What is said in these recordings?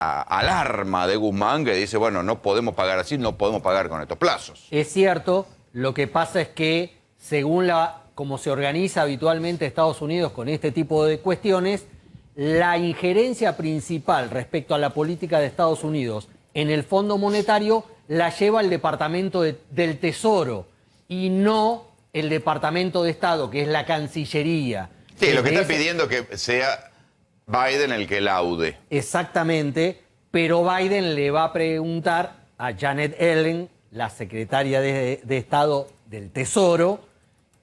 alarma de Guzmán que dice, bueno, no podemos pagar así, no podemos pagar con estos plazos. Es cierto, lo que pasa es que según como se organiza habitualmente Estados Unidos con este tipo de cuestiones, la injerencia principal respecto a la política de Estados Unidos en el Fondo Monetario la lleva el Departamento del Tesoro y no el Departamento de Estado, que es la Cancillería. Sí, lo que está pidiendo que sea Biden el que laude. Exactamente, pero Biden le va a preguntar a Janet Yellen, la secretaria de Estado del Tesoro,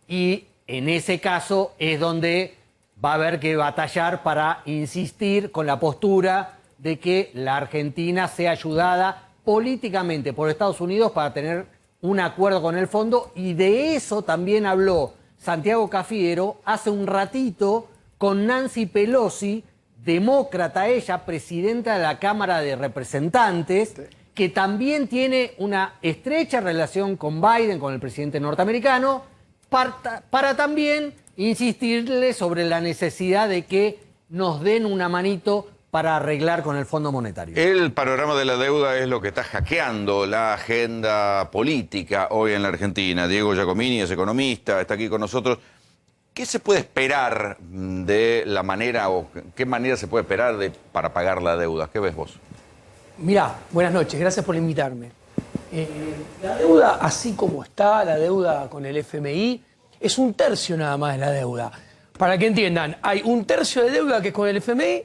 y en ese caso es donde va a haber que batallar para insistir con la postura de que la Argentina sea ayudada políticamente por Estados Unidos para tener un acuerdo con el fondo, y de eso también habló Santiago Cafiero hace un ratito con Nancy Pelosi, demócrata ella, presidenta de la Cámara de Representantes, que también tiene una estrecha relación con Biden, con el presidente norteamericano, para también insistirle sobre la necesidad de que nos den una manito para arreglar con el Fondo Monetario. El panorama de la deuda es lo que está hackeando la agenda política hoy en la Argentina. Diego Giacomini es economista, está aquí con nosotros. ¿Qué se puede esperar de la manera o qué manera se puede esperar para pagar la deuda? ¿Qué ves vos? Mirá, buenas noches, gracias por invitarme. La deuda, así como está, la deuda con el FMI, es un tercio nada más de la deuda. Para que entiendan, hay un tercio de deuda que es con el FMI,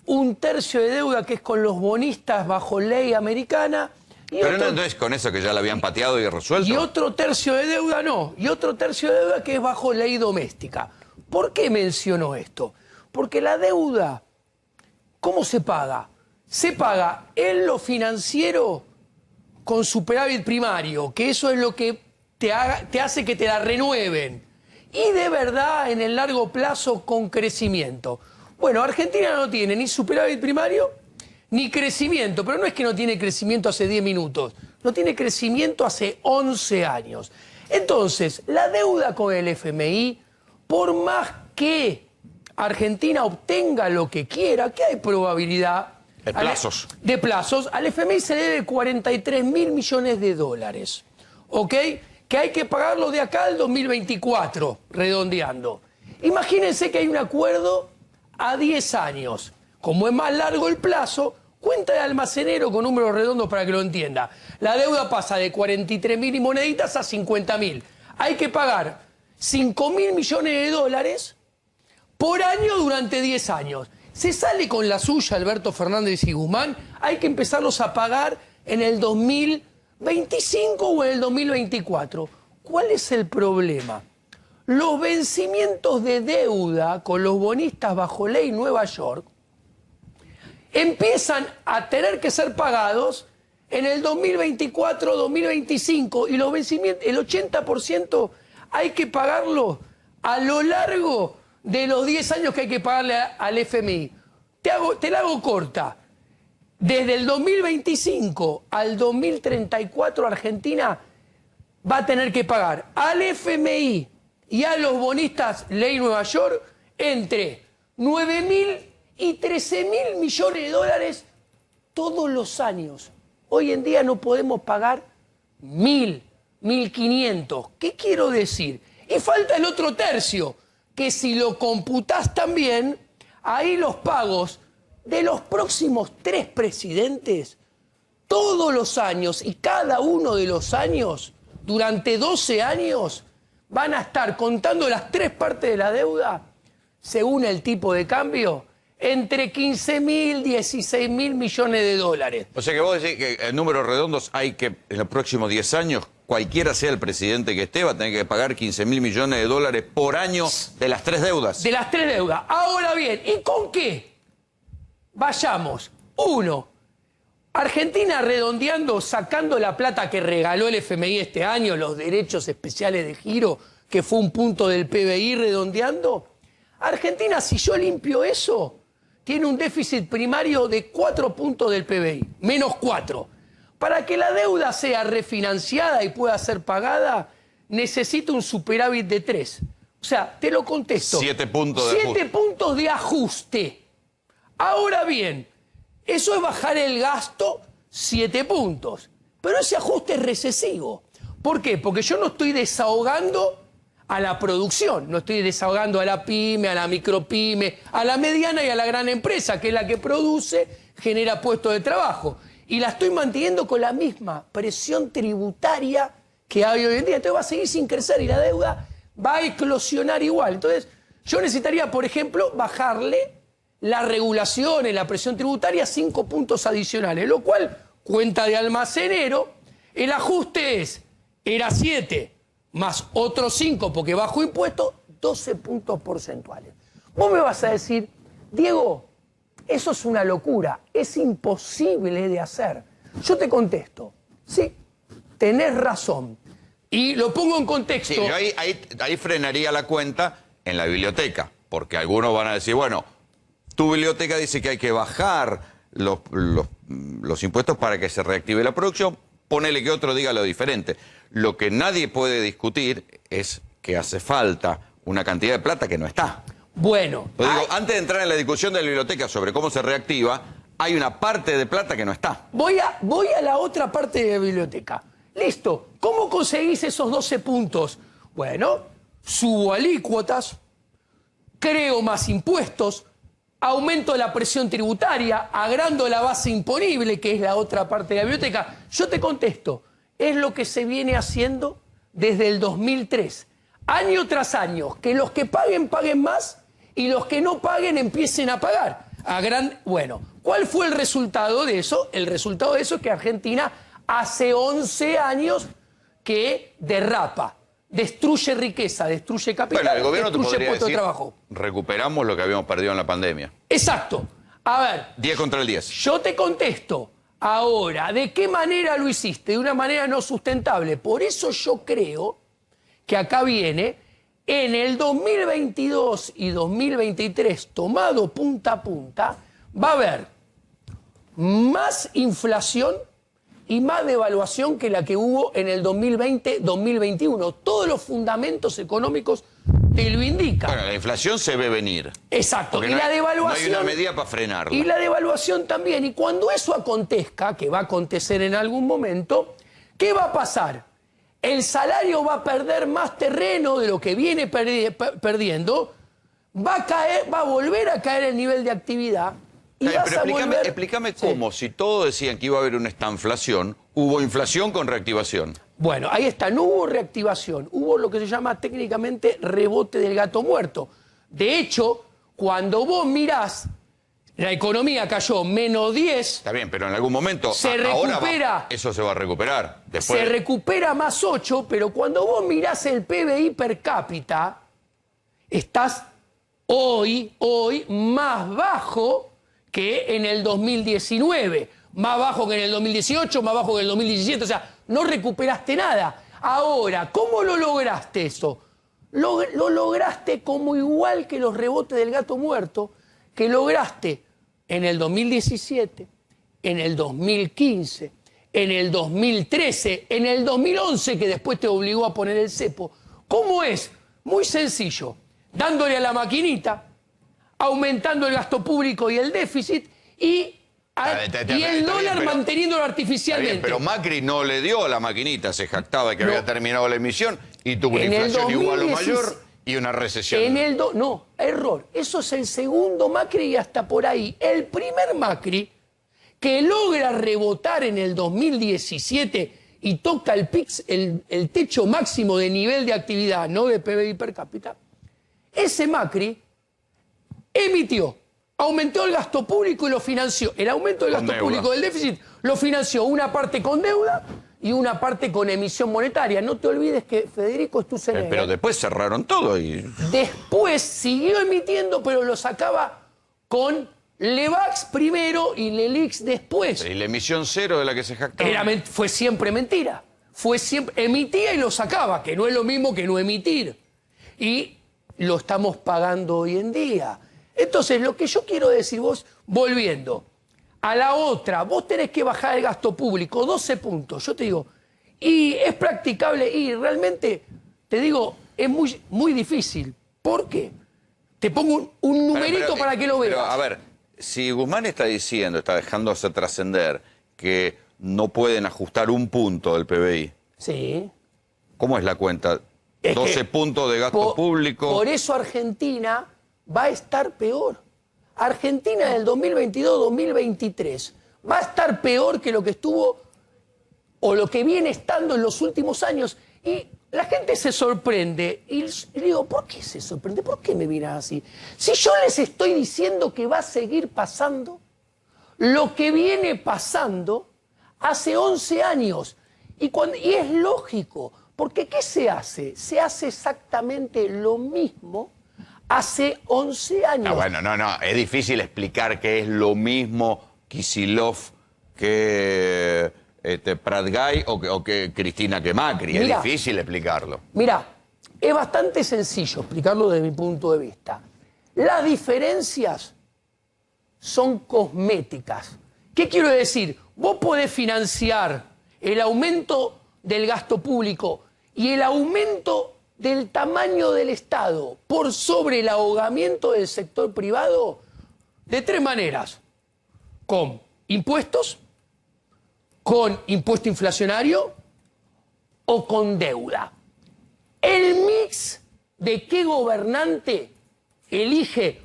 un tercio de deuda que es con los bonistas bajo ley americana. Pero no es con eso que ya la habían pateado y resuelto. Y otro tercio de deuda no, y otro tercio de deuda que es bajo ley doméstica. ¿Por qué menciono esto? Porque la deuda, ¿cómo se paga? Se paga en lo financiero con superávit primario, que eso es lo que te hace que te la renueven. Y de verdad, en el largo plazo, con crecimiento. Bueno, Argentina no tiene ni superávit primario ni crecimiento, pero no es que no tiene crecimiento hace 10 minutos, no tiene crecimiento hace 11 años. Entonces, la deuda con el FMI, por más que Argentina obtenga lo que quiera, que hay probabilidad de plazos. De plazos, al FMI se le debe 43.000 millones de dólares, ¿ok? Que hay que pagarlo de acá al 2024, redondeando. Imagínense que hay un acuerdo a 10 años. Como es más largo el plazo, cuenta de almacenero con números redondos para que lo entienda. La deuda pasa de 43.000 y moneditas a 50.000. Hay que pagar 5.000 millones de dólares por año durante 10 años. Se sale con la suya Alberto Fernández y Guzmán, hay que empezarlos a pagar en el 2025 o en el 2024. ¿Cuál es el problema? Los vencimientos de deuda con los bonistas bajo ley Nueva York empiezan a tener que ser pagados en el 2024, 2025, y los vencimientos, el 80% hay que pagarlo a lo largo de los 10 años que hay que pagarle al FMI. Te la hago corta. Desde el 2025 al 2034 Argentina va a tener que pagar al FMI y a los bonistas ley Nueva York entre 9.000 y 13.000 millones de dólares todos los años. Hoy en día no podemos pagar 1.000, 1.500. ¿Qué quiero decir? Y falta el otro tercio, que si lo computás también, ahí los pagos de los próximos 3 presidentes, todos los años y cada uno de los años, durante 12 años, van a estar contando las 3 partes de la deuda, según el tipo de cambio, entre 15.000 y 16.000 millones de dólares. O sea que vos decís que en números redondos hay que, en los próximos 10 años, cualquiera sea el presidente que esté, va a tener que pagar 15.000 millones de dólares por año de las 3 deudas. De las 3 deudas. Ahora bien, ¿y con qué? Vayamos. 1. Argentina redondeando, sacando la plata que regaló el FMI este año, los derechos especiales de giro, que fue un punto del PBI redondeando. Argentina, si yo limpio eso, tiene un déficit primario de 4 puntos del PBI, menos 4. Para que la deuda sea refinanciada y pueda ser pagada, necesita un superávit de 3. O sea, te lo contesto. 7 puntos de ajuste. 7 puntos de ajuste. Ahora bien, Eso es bajar el gasto 7 puntos. Pero ese ajuste es recesivo. ¿Por qué? Porque yo no estoy desahogando a la producción, no estoy desahogando a la pyme, a la micropyme, a la mediana y a la gran empresa, que es la que produce, genera puestos de trabajo. Y la estoy manteniendo con la misma presión tributaria que hay hoy en día. Entonces va a seguir sin crecer y la deuda va a eclosionar igual. Entonces yo necesitaría, por ejemplo, bajarle la regulación en la presión tributaria 5 puntos adicionales, lo cual, cuenta de almacenero, el ajuste era 7, más otros 5 porque bajo impuestos, 12 puntos porcentuales. Vos me vas a decir, Diego, eso es una locura, es imposible de hacer. Yo te contesto, sí, tenés razón. Y lo pongo en contexto. Sí, yo ahí frenaría la cuenta en la biblioteca, porque algunos van a decir, bueno, tu biblioteca dice que hay que bajar los impuestos para que se reactive la producción, ponele que otro diga lo diferente. Lo que nadie puede discutir es que hace falta una cantidad de plata que no está. Bueno. Lo digo, antes de entrar en la discusión de la biblioteca sobre cómo se reactiva, hay una parte de plata que no está. Voy a la otra parte de la biblioteca. Listo. ¿Cómo conseguís esos 12 puntos? Bueno, subo alícuotas, creo más impuestos, aumento la presión tributaria, agrando la base imponible, que es la otra parte de la biblioteca. Yo te contesto, es lo que se viene haciendo desde el 2003. Año tras año, que los que paguen, paguen más y los que no paguen empiecen a pagar. Bueno, ¿cuál fue el resultado de eso? El resultado de eso es que Argentina hace 11 años que derrapa, destruye riqueza, destruye capital, Bueno, el gobierno te destruye podría puestos de decir, trabajo. recuperamos lo que habíamos perdido en la pandemia. Exacto. A ver, 10 contra el 10. yo te contesto, ahora, ¿de qué manera lo hiciste? De una manera no sustentable. Por eso yo creo que acá viene, en el 2022 y 2023, tomado punta a punta, va a haber más inflación y más devaluación que la que hubo en el 2020-2021. Todos los fundamentos económicos te lo indican. Bueno, la inflación se ve venir. Exacto. Porque Y la devaluación. No hay una medida para frenarla. Y la devaluación también. Y cuando eso acontezca, que va a acontecer en algún momento, ¿qué va a pasar? El salario va a perder más terreno de lo que viene perdiendo, va a volver a caer el nivel de actividad. Y Pero vas a volver... explícame Sí. cómo, si todos decían que iba a haber una estanflación, hubo inflación con reactivación. Bueno, ahí está, no hubo reactivación, hubo lo que se llama técnicamente rebote del gato muerto. De hecho, cuando vos mirás, la economía cayó menos 10, Está bien, pero en algún momento Se ahora recupera. eso se va a recuperar. Después, se recupera más 8, pero cuando vos mirás el PBI per cápita, estás hoy más bajo que en el 2019, más bajo que en el 2018, más bajo que en el 2017, o sea, no recuperaste nada. Ahora, ¿cómo lo lograste eso? Lo lograste como igual que los rebotes del gato muerto, que lograste en el 2017, en el 2015, en el 2013, en el 2011, que después te obligó a poner el cepo. ¿Cómo es? Muy sencillo, dándole a la maquinita, aumentando el gasto público y el déficit y el dólar manteniéndolo artificialmente. Pero Macri no le dio a la maquinita, se jactaba de que No. había terminado la emisión y tuvo una En el inflación igual o 2016, mayor y una recesión. No, error. Eso es el segundo Macri y hasta por ahí. El primer Macri que logra rebotar en el 2017 y toca el techo máximo de nivel de actividad, no de PBI per cápita, ese Macri emitió, aumentó el gasto público y lo financió. El aumento del Con gasto deuda. público del déficit lo financió una parte con deuda y una parte con emisión monetaria. No te olvides que Federico Sturzenegger Pero después cerraron todo y... después siguió emitiendo, pero lo sacaba con Levax primero y Lelix después. Y la emisión cero de la que se jactaba. Fue siempre mentira. Emitía y lo sacaba, que no es lo mismo que no emitir. Y lo estamos pagando hoy en día. Entonces, lo que yo quiero decir vos, volviendo a la otra, vos tenés que bajar el gasto público, 12 puntos. Yo te digo, y es practicable, y realmente, te digo, es muy, muy difícil. ¿Por qué? Te pongo un numerito para que lo veas. Pero, a ver, Si Guzmán está diciendo, está dejando hacer trascender que no pueden ajustar un punto del PBI, Sí. ¿cómo es la cuenta? Es 12 que puntos de gasto público. Por eso Argentina va a estar peor. Argentina del 2022-2023 va a estar peor que lo que estuvo o lo que viene estando en los últimos años. Y la gente se sorprende. Y digo, ¿por qué se sorprende? ¿Por qué me miran así? Si yo les estoy diciendo que va a seguir pasando lo que viene pasando hace 11 años. Y es lógico, porque ¿qué se hace? Se hace exactamente lo mismo hace 11 años. Ah, bueno, no, es difícil explicar que es lo mismo Kicillof que Prat Gay o que Cristina que Macri. Mirá, es difícil explicarlo. Mirá, es bastante sencillo explicarlo desde mi punto de vista. Las diferencias son cosméticas. ¿Qué quiero decir? Vos podés financiar el aumento del gasto público y el aumento del tamaño del Estado por sobre el ahogamiento del sector privado de tres maneras. Con impuestos, con impuesto inflacionario o con deuda. El mix de qué gobernante elige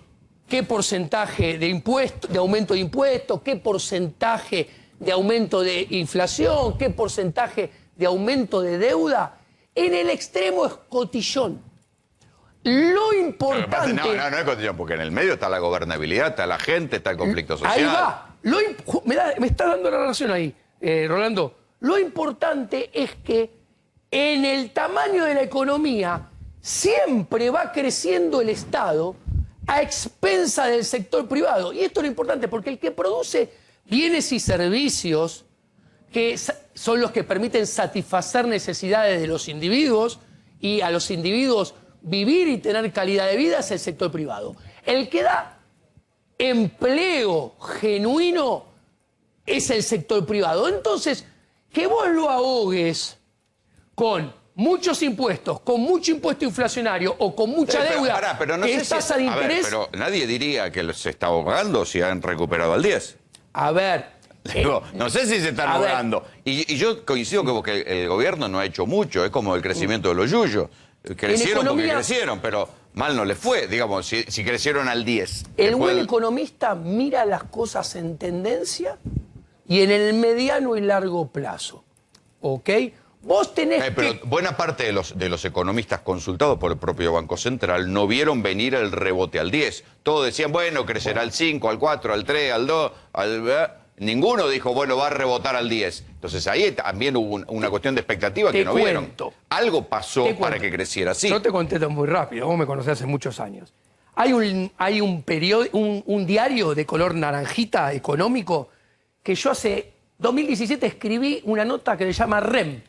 qué porcentaje de aumento de impuestos, qué porcentaje de aumento de inflación, qué porcentaje de aumento de deuda, en el extremo es cotillón. Lo importante... No es cotillón, porque en el medio está la gobernabilidad, está la gente, está el conflicto social. Ahí va. Me está dando la razón ahí, Rolando. Lo importante es que en el tamaño de la economía siempre va creciendo el Estado a expensa del sector privado. Y esto es lo importante, porque el que produce bienes y servicios que son los que permiten satisfacer necesidades de los individuos y a los individuos vivir y tener calidad de vida es el sector privado. El que da empleo genuino es el sector privado. Entonces, que vos lo ahogues con muchos impuestos, con mucho impuesto inflacionario o con mucha deuda, pero no que sé es tasa de a ver, interés... pero nadie diría que se está ahogando si han recuperado al 10. A ver... Digo, no sé si se están ahogando. Y yo coincido con que el gobierno no ha hecho mucho, es como el crecimiento de los yuyos. Crecieron porque crecieron, pero mal no les fue, digamos, si crecieron al 10. El buen economista mira las cosas en tendencia y en el mediano y largo plazo. ¿Ok? Vos tenés pero buena parte de los economistas consultados por el propio Banco Central no vieron venir el rebote al 10. Todos decían, bueno, crecerá al 5, al 4, al 3, al 2, ninguno dijo, bueno, va a rebotar al 10. Entonces ahí también hubo una cuestión de expectativa que no vieron. Algo pasó para que creciera así. Yo te contesto muy rápido, vos me conocés hace muchos años. Hay un diario de color naranjita económico que yo hace 2017 escribí una nota que se llama REM,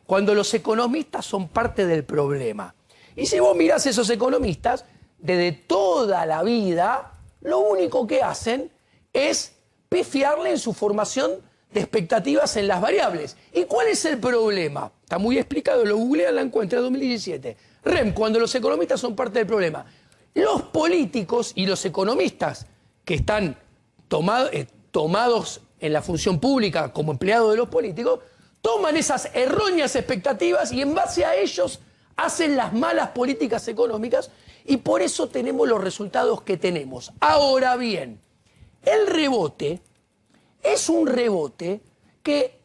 cuando los economistas son parte del problema. Y si vos mirás esos economistas, desde toda la vida, lo único que hacen es pifiarle en su formación de expectativas en las variables. ¿Y cuál es el problema? Está muy explicado, lo googlean, la encuentran en 2017. REM, cuando los economistas son parte del problema. Los políticos y los economistas que están tomados en la función pública como empleados de los políticos, toman esas erróneas expectativas y en base a ellos hacen las malas políticas económicas y por eso tenemos los resultados que tenemos. Ahora bien, el rebote es un rebote que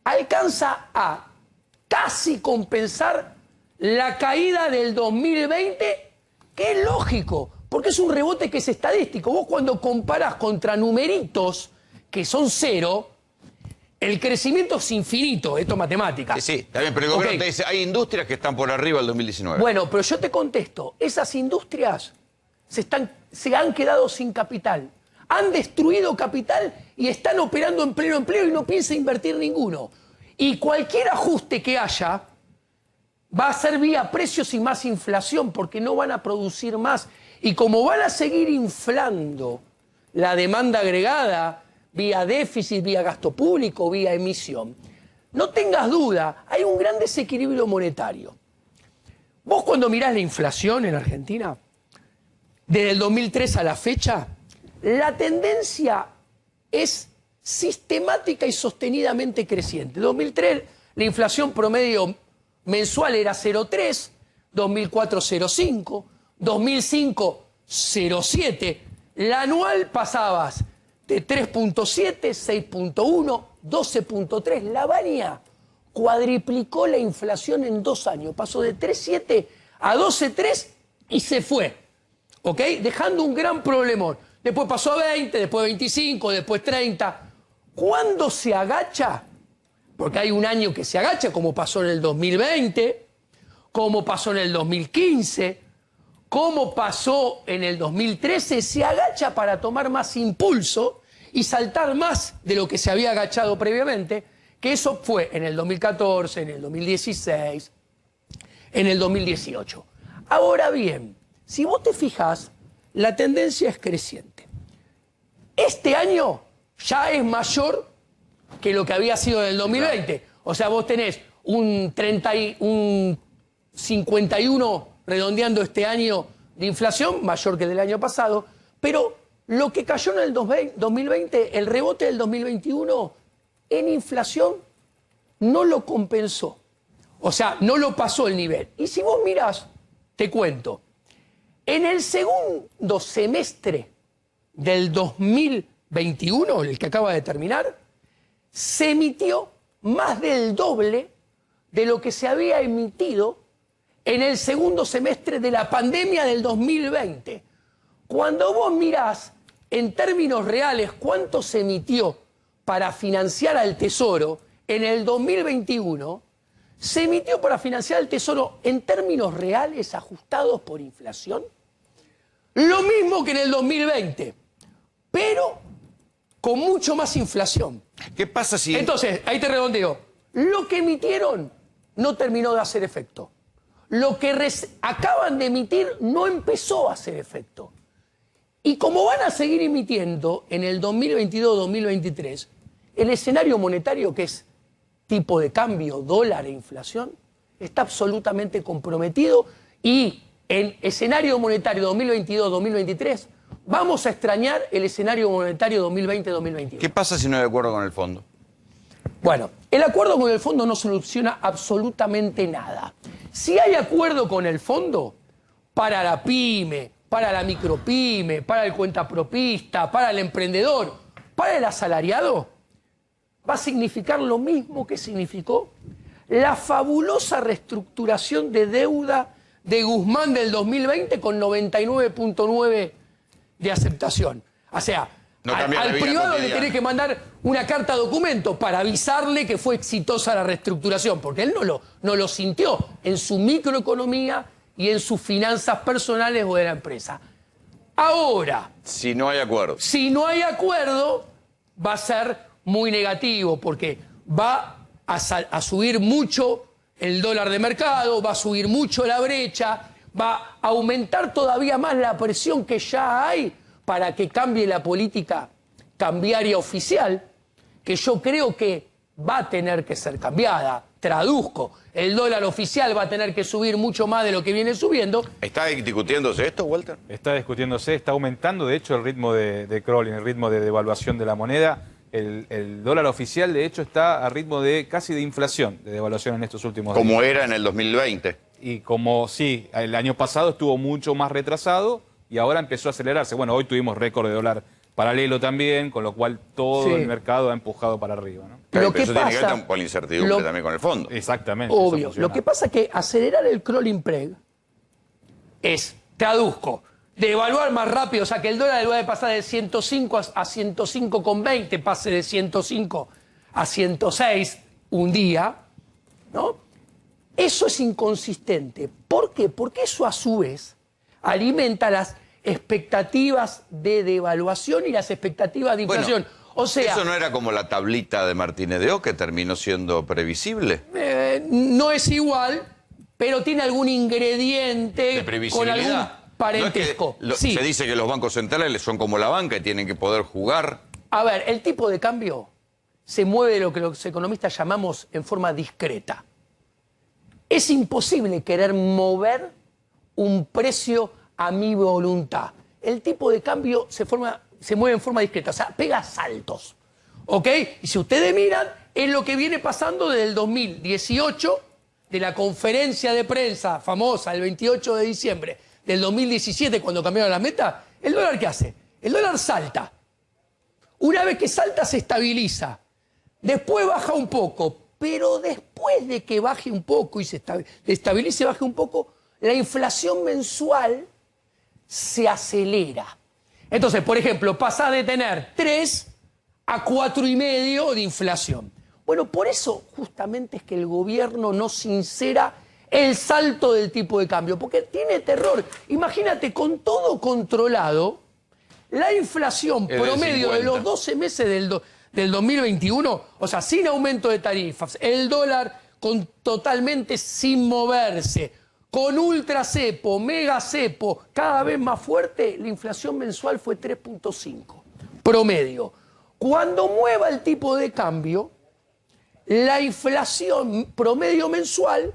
alcanza a casi compensar la caída del 2020, que es lógico, porque es un rebote que es estadístico. Vos cuando comparás contra numeritos que son cero, el crecimiento es infinito, esto es matemática. Sí, está bien, pero el gobierno te dice, hay industrias que están por arriba del 2019. Bueno, pero yo te contesto, esas industrias se han quedado sin capital. Han destruido capital y están operando en pleno empleo y no piensa invertir ninguno. Y cualquier ajuste que haya va a ser vía precios y más inflación porque no van a producir más. Y como van a seguir inflando la demanda agregada vía déficit, vía gasto público, vía emisión, no tengas duda, hay un gran desequilibrio monetario. Vos cuando mirás la inflación en Argentina, desde el 2003 a la fecha, la tendencia es sistemática y sostenidamente creciente. En 2003 la inflación promedio mensual era 0,3, 2004 0,5, 2005 0,7. La anual pasabas de 3,7, 6,1, 12,3. La Baña cuadriplicó la inflación en 2 años. Pasó de 3,7 a 12,3 y se fue. ¿Ok? Dejando un gran problemón. Después pasó a 20, después 25, después 30. ¿Cuándo se agacha? Porque hay un año que se agacha, como pasó en el 2020, como pasó en el 2015, como pasó en el 2013, se agacha para tomar más impulso y saltar más de lo que se había agachado previamente, que eso fue en el 2014, en el 2016, en el 2018. Ahora bien, si vos te fijás, la tendencia es creciente. Este año ya es mayor que lo que había sido en el 2020. O sea, vos tenés un 51 redondeando este año de inflación, mayor que del año pasado, pero lo que cayó en el 2020, el rebote del 2021 en inflación no lo compensó. O sea, no lo pasó el nivel. Y si vos mirás, te cuento, en el segundo semestre del 2021, el que acaba de terminar, se emitió más del doble de lo que se había emitido en el segundo semestre de la pandemia del 2020. Cuando vos mirás en términos reales cuánto se emitió para financiar al Tesoro en el 2021, se emitió para financiar al Tesoro en términos reales ajustados por inflación lo mismo que en el 2020, pero con mucho más inflación. ¿Qué pasa si...? Entonces, ahí te redondeo. Lo que emitieron no terminó de hacer efecto. Lo que acaban de emitir no empezó a hacer efecto. Y como van a seguir emitiendo en el 2022-2023, el escenario monetario, que es tipo de cambio, dólar e inflación, está absolutamente comprometido, y en escenario monetario 2022-2023 vamos a extrañar el escenario monetario 2020-2021. ¿Qué pasa si no hay acuerdo con el fondo? Bueno, el acuerdo con el fondo no soluciona absolutamente nada. Si hay acuerdo con el fondo, para la pyme, para la micropyme, para el cuentapropista, para el emprendedor, para el asalariado, va a significar lo mismo que significó la fabulosa reestructuración de deuda de Guzmán del 2020 con 99,9 de aceptación. O sea, No al cambia la vida privado le cotidiana. tenés que mandar una carta documento para avisarle que fue exitosa la reestructuración, porque él no lo sintió en su microeconomía y en sus finanzas personales o de la empresa. Ahora, Si no hay acuerdo. si no hay acuerdo, va a ser muy negativo, porque va a subir mucho el dólar de mercado, va a subir mucho la brecha, va a aumentar todavía más la presión que ya hay para que cambie la política cambiaria oficial, que yo creo que va a tener que ser cambiada. Traduzco, el dólar oficial va a tener que subir mucho más de lo que viene subiendo. ¿Está discutiéndose esto, Walter? Está discutiéndose, está aumentando de hecho el ritmo de crawling, el ritmo de devaluación de la moneda. El dólar oficial de hecho está a ritmo de casi de inflación, de devaluación en estos últimos días. Como era en el 2020. Y como sí, el año pasado estuvo mucho más retrasado y ahora empezó a acelerarse. Bueno, hoy tuvimos récord de dólar paralelo también, con lo cual todo Sí. el mercado ha empujado para arriba, ¿no? Pero Lo que eso tiene que ver pasa- con la incertidumbre lo- también con el fondo. Exactamente. Obvio. eso funciona. Lo que pasa es que acelerar el crawling preg es, traduzco, devaluar más rápido, o sea que el dólar va a pasar de 105 a 105,20, pase de 105 a 106 un día, ¿no? Eso es inconsistente. ¿Por qué? Porque eso a su vez alimenta las expectativas de devaluación y las expectativas de Bueno, inflación. O sea, ¿eso no era como la tablita de Martínez de O que terminó siendo previsible? no es igual, pero tiene algún ingrediente De con previsibilidad. algún parentesco. No es que Sí. Se dice que los bancos centrales son como la banca y tienen que poder jugar. A ver, el tipo de cambio se mueve de lo que los economistas llamamos en forma discreta. Es imposible querer mover un precio a mi voluntad. El tipo de cambio se se mueve en forma discreta, o sea, pega saltos. ¿Ok? Y si ustedes miran, es lo que viene pasando desde el 2018, de la conferencia de prensa famosa, el 28 de diciembre del 2017, cuando cambiaron la meta. ¿El dólar qué hace? El dólar salta. Una vez que salta, se estabiliza. Después baja un poco, pero después de que baje un poco y se estabilice, baje un poco, la inflación mensual se acelera. Entonces, por ejemplo, pasa de tener 3 a 4,5 de inflación. Bueno, por eso justamente es que el gobierno no sincera el salto del tipo de cambio, porque tiene terror. Imagínate, con todo controlado, la inflación promedio de los 12 meses del 2021, o sea, sin aumento de tarifas, el dólar totalmente sin moverse, con ultra cepo, mega cepo, cada vez más fuerte, la inflación mensual fue 3,5, promedio. Cuando mueva el tipo de cambio, la inflación promedio mensual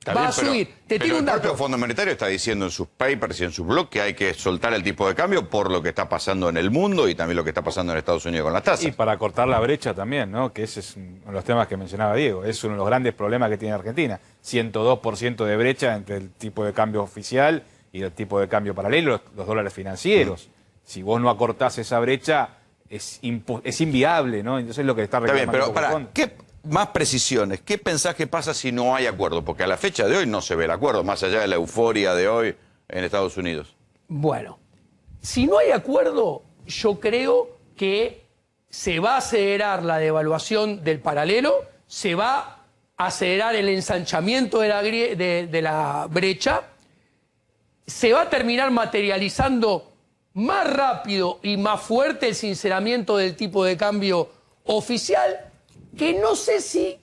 va a subir. Pero el propio Fondo Monetario está diciendo en sus papers y en sus blogs que hay que soltar el tipo de cambio por lo que está pasando en el mundo y también lo que está pasando en Estados Unidos con las tasas. Y para cortar la brecha también, ¿no? Que ese es uno de los temas que mencionaba Diego. Es uno de los grandes problemas que tiene Argentina. 102% de brecha entre el tipo de cambio oficial y el tipo de cambio paralelo, los dólares financieros. Si vos no acortás esa brecha, es inviable, ¿no? Entonces es lo que está reclamando. Está bien, pero ¿qué más precisiones? ¿Qué pensás que pasa si no hay acuerdo? Porque a la fecha de hoy no se ve el acuerdo, más allá de la euforia de hoy en Estados Unidos. Bueno, si no hay acuerdo, yo creo que se va a acelerar la devaluación del paralelo, se va a acelerar el ensanchamiento de la brecha, se va a terminar materializando más rápido y más fuerte el sinceramiento del tipo de cambio oficial, que no sé si,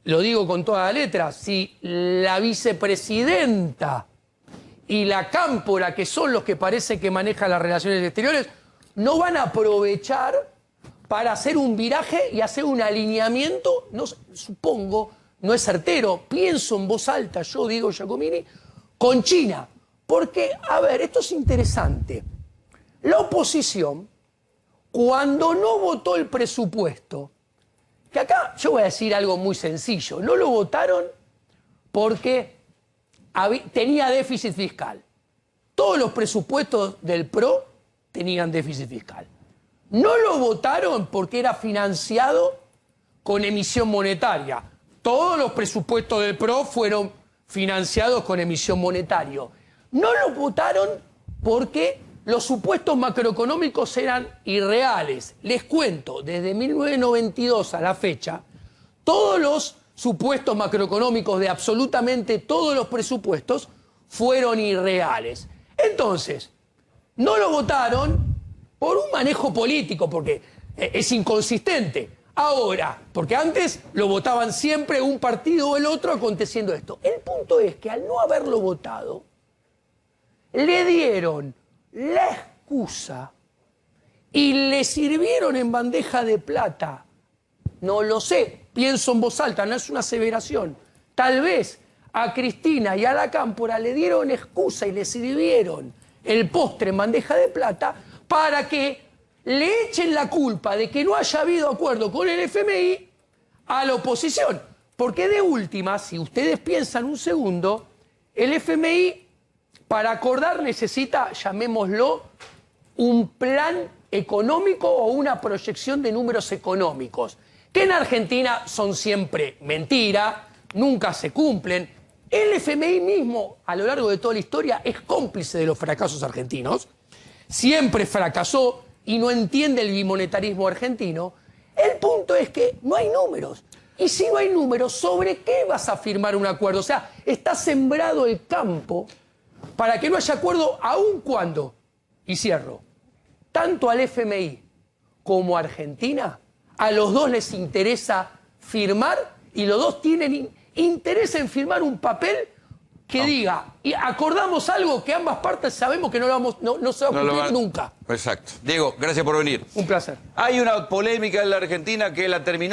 lo digo con toda la letra, si la vicepresidenta y la cámpora, que son los que parece que manejan las relaciones exteriores, no van a aprovechar para hacer un viraje y hacer un alineamiento, no, supongo, no es certero, pienso en voz alta, yo digo Giacomini, con China. Porque, a ver, esto es interesante. La oposición, cuando no votó el presupuesto, que acá yo voy a decir algo muy sencillo, no lo votaron porque tenía déficit fiscal. Todos los presupuestos del PRO tenían déficit fiscal. No lo votaron porque era financiado con emisión monetaria. Todos los presupuestos del PRO fueron financiados con emisión monetaria. No lo votaron porque los supuestos macroeconómicos eran irreales. Les cuento, desde 1992 a la fecha, todos los supuestos macroeconómicos de absolutamente todos los presupuestos fueron irreales. Entonces, no lo votaron por un manejo político, porque es inconsistente. Ahora, porque antes lo votaban siempre un partido o el otro aconteciendo esto. El punto es que al no haberlo votado, le dieron la excusa y le sirvieron en bandeja de plata. No lo sé, pienso en voz alta, no es una aseveración. Tal vez a Cristina y a la Cámpora le dieron excusa y le sirvieron el postre en bandeja de plata para que le echen la culpa de que no haya habido acuerdo con el FMI a la oposición. Porque de última, si ustedes piensan un segundo, el FMI para acordar necesita, llamémoslo, un plan económico o una proyección de números económicos, que en Argentina son siempre mentira, nunca se cumplen. El FMI mismo, a lo largo de toda la historia, es cómplice de los fracasos argentinos, siempre fracasó y no entiende el bimonetarismo argentino. El punto es que no hay números. Y si no hay números, ¿sobre qué vas a firmar un acuerdo? O sea, está sembrado el campo para que no haya acuerdo, aun cuando, y cierro, tanto al FMI como a Argentina, a los dos les interesa firmar y los dos tienen interés en firmar un papel que diga, y acordamos algo que ambas partes sabemos que no se va a cumplir nunca. Exacto. Diego, gracias por venir. Un placer. Hay una polémica en la Argentina que la terminó